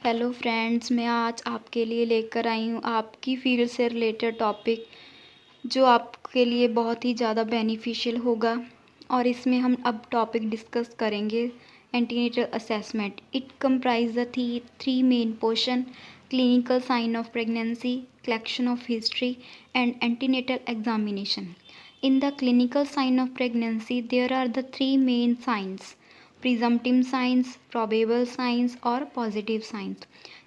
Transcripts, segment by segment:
Hello friends, मैं आज आपके लिए लेकर आई हूँ आपकी फील्ड से रिलेटेड टॉपिक जो आपके लिए बहुत ही ज़्यादा बेनिफिशियल होगा। और इसमें हम अब टॉपिक डिस्कस करेंगे antenatal assessment. It comprise the three main portion: clinical sign of pregnancy, collection of history and antenatal examination. In the clinical sign of pregnancy, there are the three main signs: presumptive signs, probable signs और positive signs.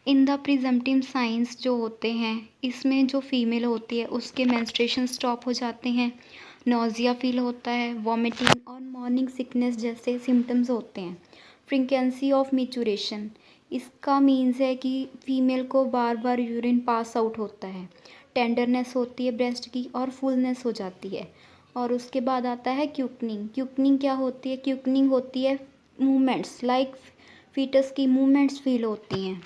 In the presumptive signs जो होते हैं, इसमें जो female होती है उसके menstruation stop हो जाते हैं, नोज़िया फील होता है, वॉमिटिंग और मॉर्निंग सिकनेस जैसे सिम्टम्स होते हैं। फ्रीक्वेंसी ऑफ मिचुरेशन, इसका मीन्स है कि फीमेल को बार बार यूरिन पास आउट होता है, टेंडरनेस होती है ब्रेस्ट की और फुलनेस हो जाती है। और उसके बाद आता है क्यूकनिंग। क्यूकनिंग क्या होती है? क्यूकनिंग होती है मूवमेंट्स, लाइक फीटस की मूवमेंट्स फील होती हैं।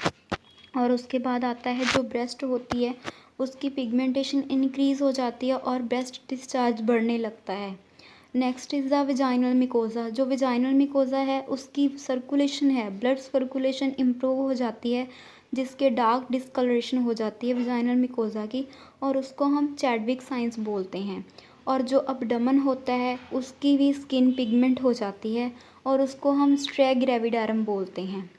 और उसके बाद आता है जो ब्रेस्ट होती है उसकी पिगमेंटेशन इंक्रीज़ हो जाती है और ब्रेस्ट डिस्चार्ज बढ़ने लगता है। Next is the vaginal mucosa. जो विजाइनल मिकोज़ा है उसकी सर्कुलेशन है, ब्लड सर्कुलेशन इम्प्रूव हो जाती है, जिसके डार्क डिस्कलरेशन हो जाती है विजाइनल मिकोज़ा की, और उसको हम चैडविक साइंस बोलते हैं। और जो अबडमन होता है उसकी भी स्किन पिगमेंट हो जाती है और उसको हम स्ट्रे ग्रेविडारम बोलते हैं।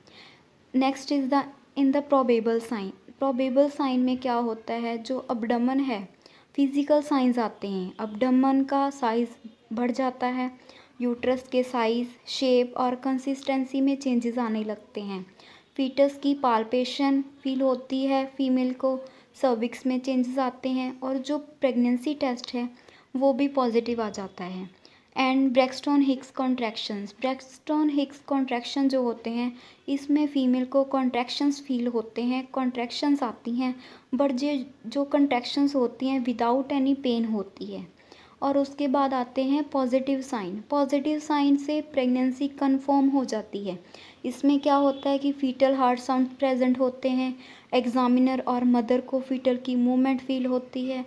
Next is the in the probable sign. Probable sign में क्या होता है? जो अबडमन है, फिजिकल साइंस आते हैं। अबडमन का साइज़ बढ़ जाता है, यूट्रस के साइज़, शेप और कंसिस्टेंसी में चेंजेस आने लगते हैं। फीटस की पाल्पेशन फील होती है फीमेल को, सर्विक्स में चेंजेस आते हैं और जो प्रेगनेंसी टेस्ट है वो भी पॉजिटिव आ जाता है। And Braxton Hicks contractions. Braxton Hicks contraction जो होते हैं इसमें फ़ीमेल को कॉन्ट्रैक्शंस फील होते हैं, कॉन्ट्रैक्शंस आती हैं, बट जो कॉन्ट्रैक्शंस होती हैं विदाउट एनी पेन होती है। और उसके बाद आते हैं पॉजिटिव साइन। पॉजिटिव साइन से प्रेगनेंसी कंफर्म हो जाती है। इसमें क्या होता है कि फीटल हार्ट साउंड प्रेजेंट होते हैं, एग्जामिनर और मदर को फीटल की मूवमेंट फील होती है।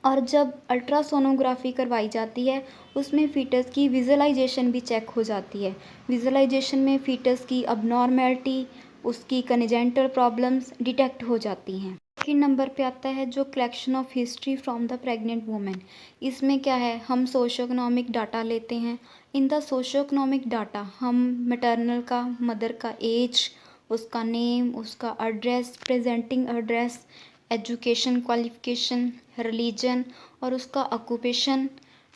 और जब अल्ट्रासोनोग्राफी करवाई जाती है उसमें फ़ीटस की विजुअलाइजेशन भी चेक हो जाती है। विजुअलाइजेशन में फ़ीटस की अबनॉर्मेलिटी, उसकी कन्जेंटल प्रॉब्लम्स डिटेक्ट हो जाती हैं। सेकंड नंबर पे आता है जो collection of history from the pregnant women. इसमें क्या है, हम सोशो इकोनॉमिक डाटा लेते हैं। In the socio economic data हम मैटरनल का, मदर का एज, उसका नेम, उसका address, presenting address, education qualification, religion और उसका ऑक्यूपेशन,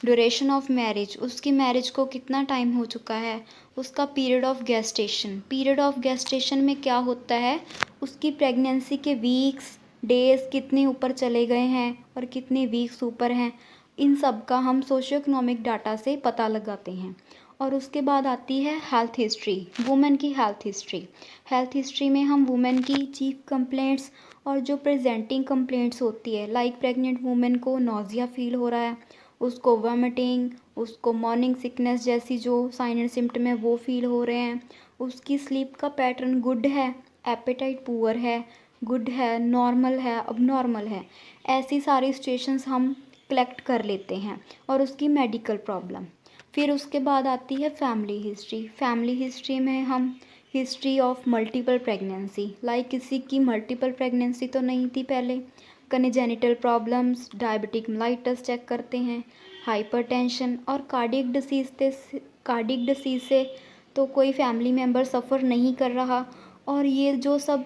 ड्यूरेशन ऑफ मैरिज, उसकी मैरिज को कितना टाइम हो चुका है, उसका period of gestation. Period of gestation में क्या होता है, उसकी प्रेगनेंसी के वीक्स, डेज कितने ऊपर चले गए हैं और कितने वीक्स ऊपर हैं, इन सब का हम सोशियो इकोनॉमिक डाटा से पता लगाते हैं। और उसके बाद आती है हेल्थ हिस्ट्री, वुमेन की हेल्थ हिस्ट्री। हेल्थ हिस्ट्री में हम वुमेन की चीफ कंप्लेंट्स और जो प्रेजेंटिंग कंप्लेंट्स होती है, लाइक प्रेग्नेंट वुमेन को नोज़िया फील हो रहा है, उसको वॉमिटिंग, उसको मॉर्निंग सिकनेस जैसी जो साइन एंड सिम्टम है वो फील हो रहे हैं, उसकी स्लीप का पैटर्न गुड है, एपेटाइट पुअर है, गुड है, नॉर्मल है, अबनॉर्मल है, ऐसी सारी सिचुएशंस हम कलेक्ट कर लेते हैं। और उसकी मेडिकल प्रॉब्लम। फिर उसके बाद आती है फैमिली हिस्ट्री। फैमिली हिस्ट्री में हम history of multiple pregnancy, like किसी की मल्टीपल प्रेगनेंसी तो नहीं थी पहले, कनिजेनिटल प्रॉब्लम्स, डायबिटिक मेलाइटस चेक करते हैं, हाइपरटेंशन और कार्डियक डिसीज से तो कोई फैमिली मेम्बर सफ़र नहीं कर रहा। और ये जो सब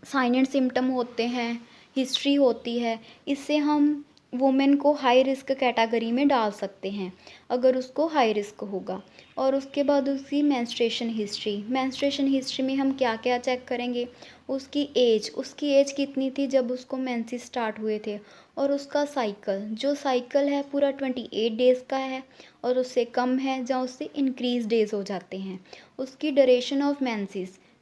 साइन एंड सिम्टम होते हैं, हिस्ट्री होती है, इससे हम वुमेन को हाई रिस्क कैटेगरी में डाल सकते हैं अगर उसको हाई रिस्क होगा। और उसके बाद उसकी मेंस्ट्रुएशन हिस्ट्री। मेंस्ट्रुएशन हिस्ट्री में हम क्या क्या चेक करेंगे, उसकी एज कितनी थी जब उसको मेंसेस स्टार्ट हुए थे, और उसका साइकिल, जो साइकिल है पूरा 28 डेज़ का है और उससे कम है या उससे इंक्रीज डेज़ हो जाते हैं। उसकी ड्यूरेशन ऑफ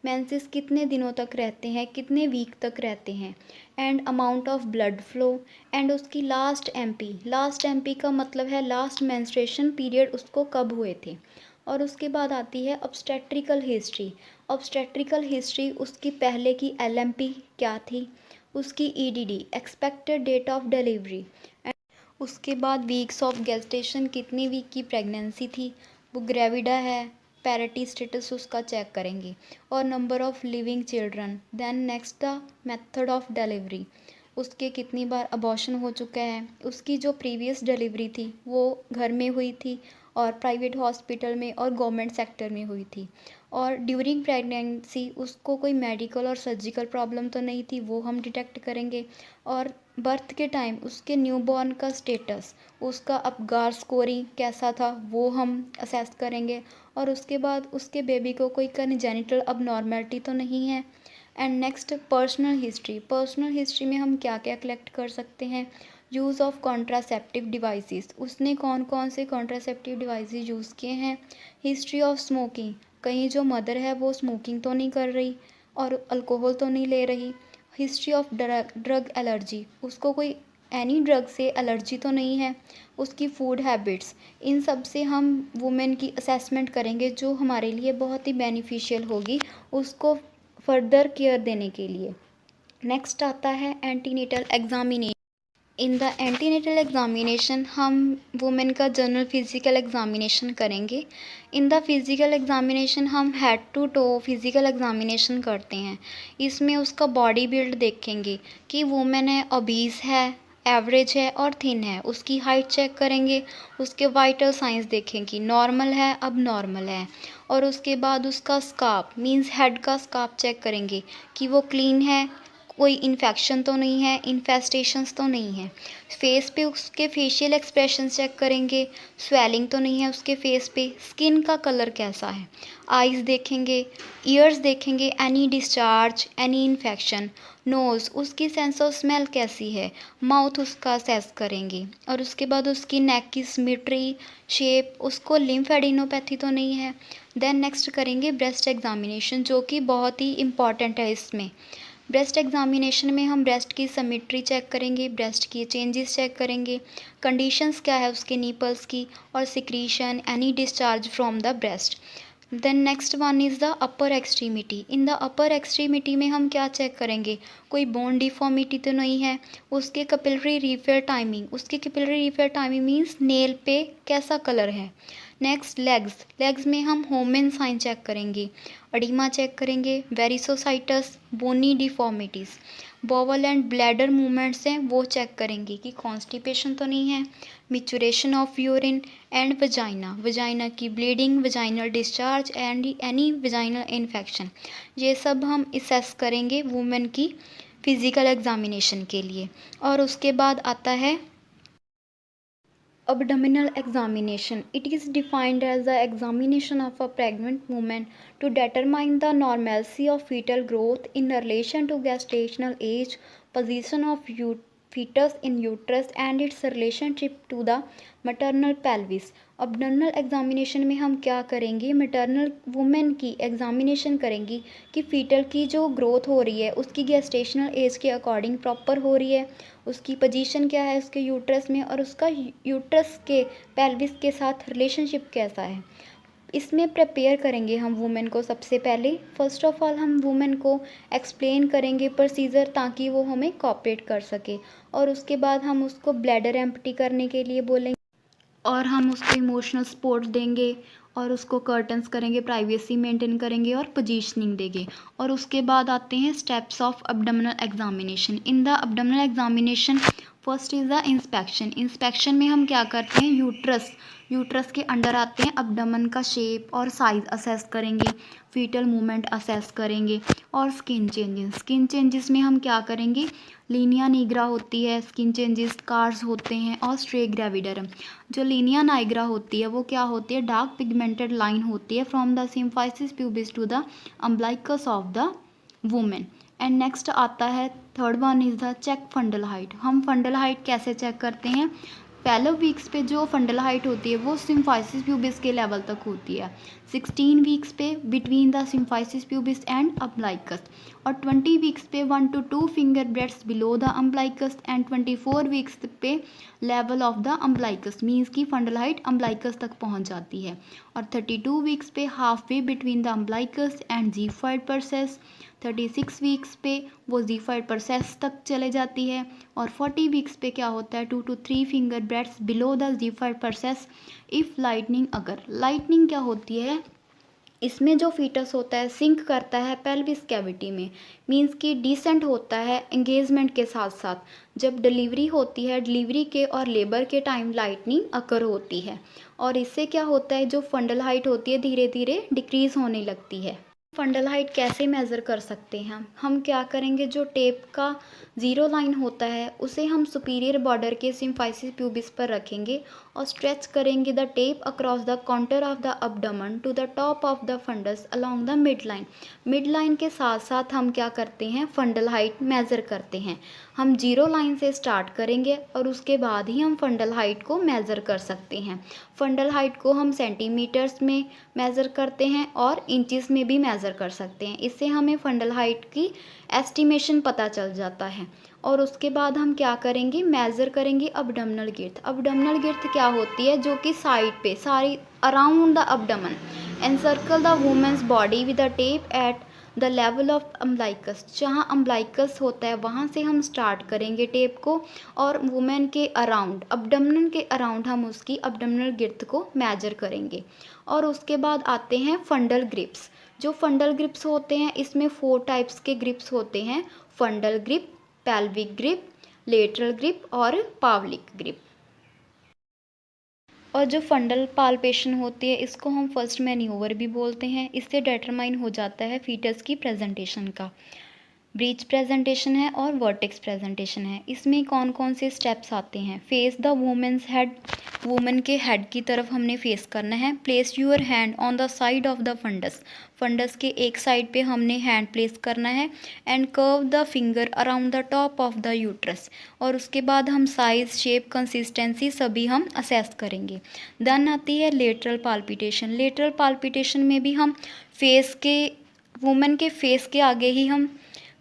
मेंसेस कितने दिनों तक रहते हैं, कितने वीक तक रहते हैं, and amount of blood flow, and उसकी लास्ट एमपी का मतलब है लास्ट मेंस्ट्रुएशन पीरियड उसको कब हुए थे। और उसके बाद आती है ऑब्स्टेट्रिकल हिस्ट्री। ऑब्स्टेट्रिकल हिस्ट्री उसकी पहले की एलएमपी क्या थी, उसकी EDD, expected date of delivery, उसके बाद वीक्स ऑफ गेस्टेशन, कितनी वीक की प्रेगनेंसी थी, वो ग्रेविडा है, पैरिटी स्टेटस उसका चेक करेंगे, और number of living children. Then next the method of delivery, उसके कितनी बार अबॉर्शन हो चुका है, उसकी जो प्रीवियस डिलीवरी थी वो घर में हुई थी और प्राइवेट हॉस्पिटल में और गवर्नमेंट सेक्टर में हुई थी, और ड्यूरिंग प्रेगनेंसी उसको कोई मेडिकल और सर्जिकल प्रॉब्लम तो नहीं थी, वो हम डिटेक्ट करेंगे। और बर्थ के टाइम उसके न्यूबॉर्न का स्टेटस, उसका अपगार स्कोरिंग कैसा था वो हम असेस करेंगे, और उसके बाद उसके बेबी को कोई कन्जेनिटल अबनॉर्मेलिटी तो नहीं है। And next personal history, personal history में हम क्या क्या कलेक्ट कर सकते हैं। यूज़ ऑफ कॉन्ट्रासेप्टिव डिवाइसेस, उसने कौन कौन से कॉन्ट्रासेप्टिव डिवाइसेस यूज़ किए हैं। हिस्ट्री ऑफ स्मोकिंग, कहीं जो मदर है वो स्मोकिंग तो नहीं कर रही और अल्कोहल तो नहीं ले रही। हिस्ट्री ऑफ ड्रग एलर्जी, उसको कोई एनी ड्रग से एलर्जी तो नहीं है। उसकी फूड हैबिट्स, इन सब से हम वुमेन की असेसमेंट करेंगे जो हमारे लिए बहुत ही बेनिफिशियल होगी उसको फर्दर केयर देने के लिए। नेक्स्ट आता है antenatal examination. In the antenatal examination हम वुमेन का जनरल फिज़िकल एग्जामिनेशन करेंगे। इन द फिज़िकल एग्जामिनेशन हम head to toe physical examination करते हैं। इसमें उसका बॉडी बिल्ड देखेंगे कि वुमेन है, ओबीस है, एवरेज है और थिन है। उसकी हाइट चेक करेंगे, उसके वाइटल साइंस देखेंगे, नॉर्मल है, अब नॉर्मल है। और उसके बाद उसका स्कार्फ मींस हेड का स्कार्फ चेक करेंगे कि वो क्लीन है, कोई इन्फेक्शन तो नहीं है, इन्फेस्टेशंस तो नहीं है। फेस पे उसके फेशियल एक्सप्रेशन चेक करेंगे, स्वेलिंग तो नहीं है उसके फेस पे, स्किन का कलर कैसा है, आइज़ देखेंगे, ईयर्स देखेंगे, any discharge, any infection. Nose, उसकी सेंस ऑफ स्मेल कैसी है, माउथ उसका असेस करेंगे। और उसके बाद उसकी नेक की सिमेट्री, शेप, उसको लिम्फेडिनोपैथी तो नहीं है। देन नेक्स्ट करेंगे ब्रेस्ट एग्जामिनेशन, जो कि बहुत ही इम्पॉर्टेंट है इसमें। ब्रेस्ट एग्जामिनेशन में हम ब्रेस्ट की सिमेट्री चेक करेंगे, ब्रेस्ट की चेंजेस चेक करेंगे, कंडीशंस क्या है उसके निपल्स की, और secretion, any discharge from the breast. Then next one is the upper extremity. In the upper extremity में हम क्या चेक करेंगे, कोई बोन डिफॉर्मिटी तो नहीं है। उसके कैपिलरी रिफिल टाइमिंग, उसकी capillary refill timing means nail पे कैसा कलर है। नेक्स्ट लेग्स, लेग्स में हम होमेन साइन चेक करेंगे, अडीमा चेक करेंगे, varicosities, bony deformities. Bowel and bladder movements हैं वो चेक करेंगे कि कॉन्स्टिपेशन तो नहीं है। Micturition of urine and vagina, vagina की bleeding, vaginal discharge and any vaginal infection, ये सब हम असेस करेंगे वुमेन की फिज़िकल एग्जामिनेशन के लिए। और उसके बाद आता है abdominal examination. It is defined as the examination of a pregnant woman to determine the normalcy of fetal growth in relation to gestational age, position of fetus in uterus and its relationship to the maternal pelvis. abdominal examination में हम क्या करेंगे, maternal woman की examination करेंगी कि fetal की जो growth हो रही है उसकी gestational age के according proper हो रही है, उसकी पोजीशन क्या है उसके यूट्रस में, और उसका यूट्रस के पेल्विस के साथ रिलेशनशिप कैसा है। इसमें प्रिपेयर करेंगे हम वुमेन को। सबसे पहले फर्स्ट ऑफ ऑल हम वुमेन को एक्सप्लेन करेंगे प्रोसीजर ताकि वो हमें कोऑपरेट कर सके, और उसके बाद हम उसको ब्लैडर एम्प्टी करने के लिए बोलेंगे और हम उसको इमोशनल सपोर्ट देंगे और उसको कर्टन्स करेंगे, प्राइवेसी मेंटेन करेंगे और पोजीशनिंग देंगे। और उसके बाद आते हैं steps of abdominal examination. In the abdominal examination first is the inspection. Inspection में हम क्या करते हैं, यूट्रस के अंडर आते हैं, अब्डोमेन का शेप और साइज़ असेस करेंगे, फीटल मूवमेंट असेस करेंगे, और स्किन चेंजेस में हम क्या करेंगे, लीनिया निग्रा होती है, स्किन चेंजेस कार्स होते हैं, और स्ट्रे ग्रेविडरम। जो लीनिया नाइग्रा होती है वो क्या होती है, डार्क पिगमेंटेड लाइन होती है from the symphysis pubis to the umbilicus of the women. And next आता है third one is the check fundal height. हम फंडल हाइट कैसे चेक करते हैं, फेलो वीक्स पे जो फंडल हाइट होती है वो सिम्फाइसिस प्यूबिस के लेवल तक होती है, 16 वीक्स पे between the symphysis pubis and umbilicus, और 20 वीक्स पे 1 to 2 finger breadths below the umbilicus, and 24 weeks पे level of the umbilicus means की फंडल हाइट अम्बिलिकस तक पहुंच जाती है, और 32 वीक्स पे half way between the umbilicus and xiphoid process, 36 weeks पे वो ज़ीफाइड प्रोसेस तक चले जाती है, और 40 वीक्स पे क्या होता है, 2 to 3 finger breadths below the xiphoid process. If lightening, अगर लाइटनिंग क्या होती है, इसमें जो फीटस होता है सिंक करता है पेल्विस कैविटी में, मींस कि डिसेंट होता है एंगेजमेंट के साथ साथ। जब डिलीवरी होती है, डिलीवरी के और लेबर के टाइम लाइटनिंग अकर होती है, और इससे क्या होता है, जो फंडल हाइट होती है धीरे धीरे डिक्रीज़ होने लगती है। फंडल हाइट कैसे मेज़र कर सकते हैं हम क्या करेंगे, जो टेप का ज़ीरो लाइन होता है उसे हम सुपीरियर बॉर्डर के सिम्फाइसिस प्यूबिस पर रखेंगे और स्ट्रेच करेंगे the tape across the counter of the abdomen to the top of the fundus along the mid line. Mid line के साथ साथ हम क्या करते हैं, फंडल हाइट मेज़र करते हैं। हम जीरो लाइन से स्टार्ट करेंगे और उसके बाद ही हम फंडल हाइट को मेज़र कर सकते हैं। फंडल हाइट को हम सेंटीमीटर्स में मेज़र करते हैं और इंचेस में भी मेज़र कर सकते हैं। इससे हमें फंडल हाइट की एस्टिमेशन पता चल जाता है। और उसके बाद हम क्या करेंगे, मेज़र करेंगे अबडोमिनल गिर्थ। अबडोमिनल गिर्थ क्या होती है, जो कि साइड पे सारी around the abdomen encircle the women's body with the tape at the level of umbilicus. जहाँ अम्बलाइकस होता है वहाँ से हम स्टार्ट करेंगे टेप को, और वुमेन के अराउंड, अबडोमेन के अराउंड हम उसकी अबडोमिनल गिर्थ को मेजर करेंगे। और उसके बाद आते हैं फंडल ग्रिप्स। जो फंडल ग्रिप्स होते हैं इसमें 4 टाइप्स के ग्रिप्स होते हैं, फंडल grip, pelvic grip, lateral grip और पावलिक ग्रिप। और जो फंडल पाल्पेशन होती है इसको हम फर्स्ट मैन्यूवर भी बोलते हैं। इससे डिटरमाइन हो जाता है फीटस की प्रेजेंटेशन का। ब्रीच प्रेजेंटेशन है और वर्टेक्स प्रेजेंटेशन है। इसमें कौन कौन से स्टेप्स आते हैं, face the women's head, women के हेड की तरफ हमने फेस करना है। Place your hand on the side of the fundus, fundus के एक साइड पे हमने हैंड प्लेस करना है। And curve the finger around the top of the uterus, और उसके बाद हम साइज, शेप, कंसिस्टेंसी सभी हम असेस करेंगे। देन आती है लेटरल पाल्पिटेशन। लेटरल पाल्पिटेशन में भी हम फेस के, वुमेन के फेस के आगे ही हम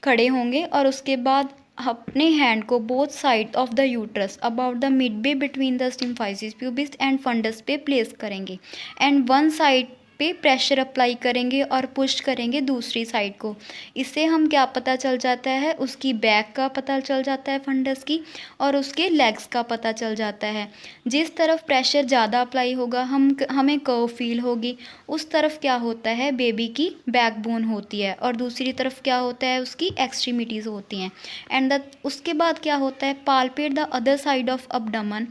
खड़े होंगे और उसके बाद अपने हैंड को both side of the uterus about the midway between the symphysis pubis and fundus पे प्लेस करेंगे। एंड वन साइड पे प्रेशर अप्लाई करेंगे और पुश करेंगे दूसरी साइड को। इससे हम क्या पता चल जाता है, उसकी बैक का पता चल जाता है फंडस की, और उसके लेग्स का पता चल जाता है। जिस तरफ प्रेशर ज़्यादा अप्लाई होगा हमें कर्व फील होगी, उस तरफ क्या होता है, बेबी की बैकबोन होती है, और दूसरी तरफ क्या होता है, उसकी एक्सट्रीमिटीज़ होती हैं। एंड उसके बाद क्या होता है, palpate the other side of अबडोमेन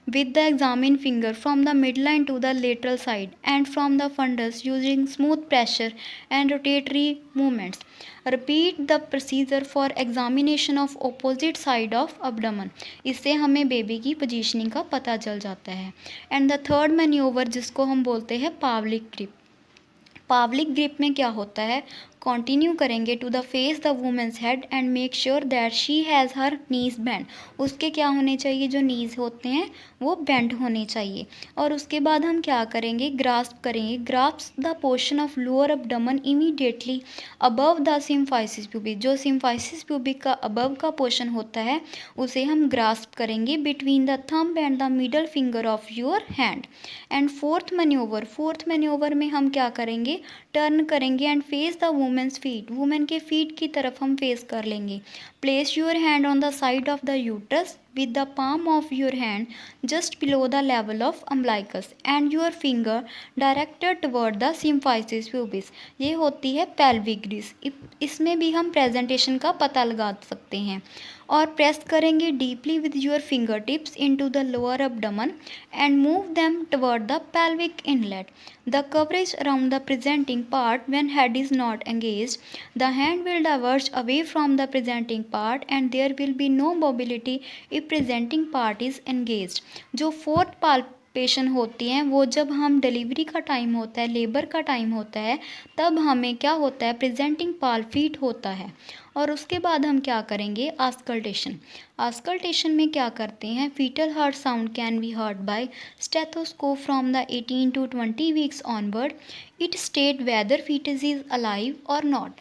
with the examined finger from the midline to the lateral side and from the fundus using smooth pressure and rotatory movements. Repeat the procedure for examination of opposite side of abdomen. इससे हमें baby की positioning का पता चल जाता है। And the third manoeuvre जिसको हम बोलते हैं पावलिक ग्रिप। पावलिक ग्रिप में क्या होता है, कंटिन्यू करेंगे to the face the women's head and make sure that she has her knees bend. उसके क्या होने चाहिए, जो नीज होते हैं वो बेंड होने चाहिए। और उसके बाद हम क्या करेंगे, ग्रास्प करेंगे। Grasp the portion of lower abdomen immediately above the symphysis pubic. जो सिम्फाइसिस प्यूबिक का अबव का पोर्शन होता है उसे हम ग्रास्प करेंगे between the thumb and the middle finger of your hand. And fourth manoeuvre में हम क्या करेंगे, टर्न करेंगे and face the women's feet. Women के फीट की तरफ हम फेस कर लेंगे। Place your hand on the side of the uterus with the palm of your hand just below the level of umbilicus and your finger directed toward the symphysis pubis। ये होती है pelvic grease। इसमें भी हम presentation का पता लगा सकते हैं। और प्रेस करेंगे deeply with your finger tips into the lower abdomen and move them toward the pelvic inlet। The coverage around the presenting part when head is not engaged, the hand will diverge away from the presenting part and there will be no mobility if presenting part is engaged। जो fourth palpation होती हैं वो जब हम delivery का time होता है, labour का टाइम होता है, तब हमें क्या होता है, प्रेजेंटिंग पार्ट फीट होता है। और उसके बाद हम क्या करेंगे, आस्कल्टेशन। आस्कल्टेशन में क्या करते हैं, fetal heart sound can be heard by stethoscope from the 18 to 20 weeks onward. It state whether fetus is alive और नॉट।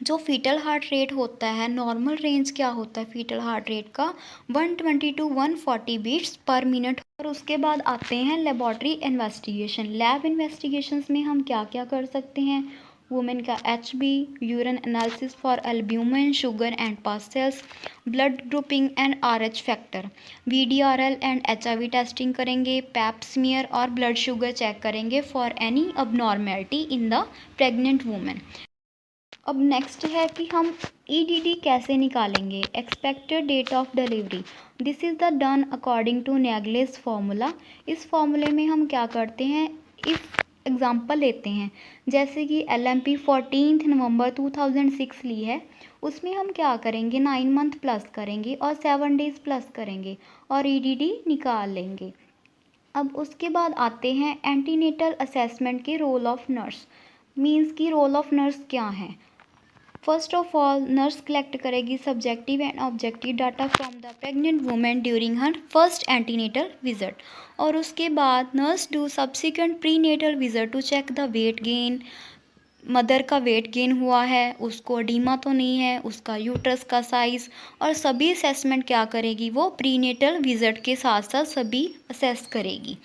जो फीटल हार्ट रेट होता है, नॉर्मल रेंज क्या होता है फीटल हार्ट रेट का, 120 to 140 बीट्स पर मिनट। और उसके बाद आते हैं लेबॉर्ट्री इन्वेस्टिगेशन। लैब इन्वेस्टिगेशंस में हम क्या क्या कर सकते हैं, वुमेन का HB, urine analysis for albumin, sugar and pus cells, blood grouping and RH factor, VDRL and HIV testing करेंगे, पैप स्मीयर और ब्लड शुगर चेक करेंगे for any abnormality in the pregnant women. अब next है कि हम EDD कैसे निकालेंगे, expected date of delivery. This is the done according to Naegele's formula. इस फार्मूले में हम क्या करते हैं, इफ एग्जांपल लेते हैं, जैसे कि LMP 14 नवंबर 2006 ली है, उसमें हम क्या करेंगे, 9 मंथ प्लस करेंगे और 7 डेज प्लस करेंगे और EDD निकाल लेंगे। अब उसके बाद आते हैं एंटीनेटल असेसमेंट के रोल ऑफ नर्स। मीन्स की रोल ऑफ नर्स क्या है। First of all nurse collect करेगी subjective and objective data from the pregnant women during her first antenatal visit, और उसके बाद nurse do subsequent prenatal visit to check the weight gain, mother का weight gain हुआ है, उसको edema तो नहीं है, उसका यूट्रस का साइज़, और सभी असेसमेंट क्या करेगी, वो प्रीनेटल विजिट के साथ साथ सभी असेस करेगी।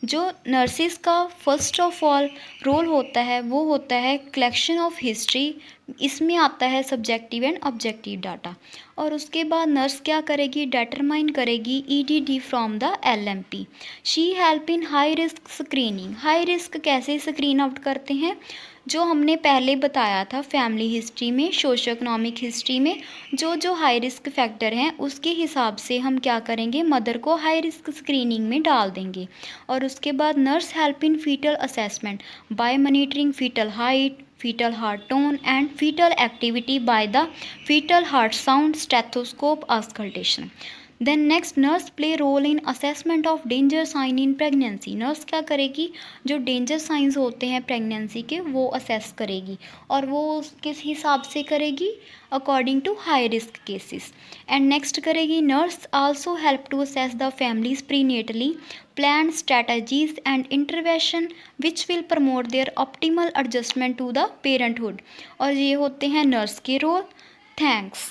जो नर्सिस का फर्स्ट ऑफ ऑल रोल होता है वो होता है कलेक्शन ऑफ हिस्ट्री, इसमें आता है सब्जेक्टिव एंड ऑब्जेक्टिव डाटा, और उसके बाद नर्स क्या करेगी, डिटरमाइन करेगी EDD from the LMP। She help in high risk screening. High risk कैसे स्क्रीन आउट करते हैं, जो हमने पहले बताया था फैमिली हिस्ट्री में, सोशो इकोनॉमिक हिस्ट्री में, जो हाई रिस्क फैक्टर हैं उसके हिसाब से हम क्या करेंगे, मदर को हाई रिस्क स्क्रीनिंग में डाल देंगे। और उसके बाद nurse help in fetal assessment by monitoring fetal height, fetal heart tone and fetal activity by the fetal heart sound stethoscope auscultation. Then next nurse play role in assessment of danger sign in pregnancy. nurse क्या करेगी, जो danger science होते हैं pregnancy के वो assess करेगी, और वो किस हिसाब से करेगी, according to high risk cases. And next करेगी nurse also help to assess the families prenatally, plan strategies and intervention which will promote their optimal adjustment to the parenthood। और ये होते हैं नर्स के रोल। थैंक्स।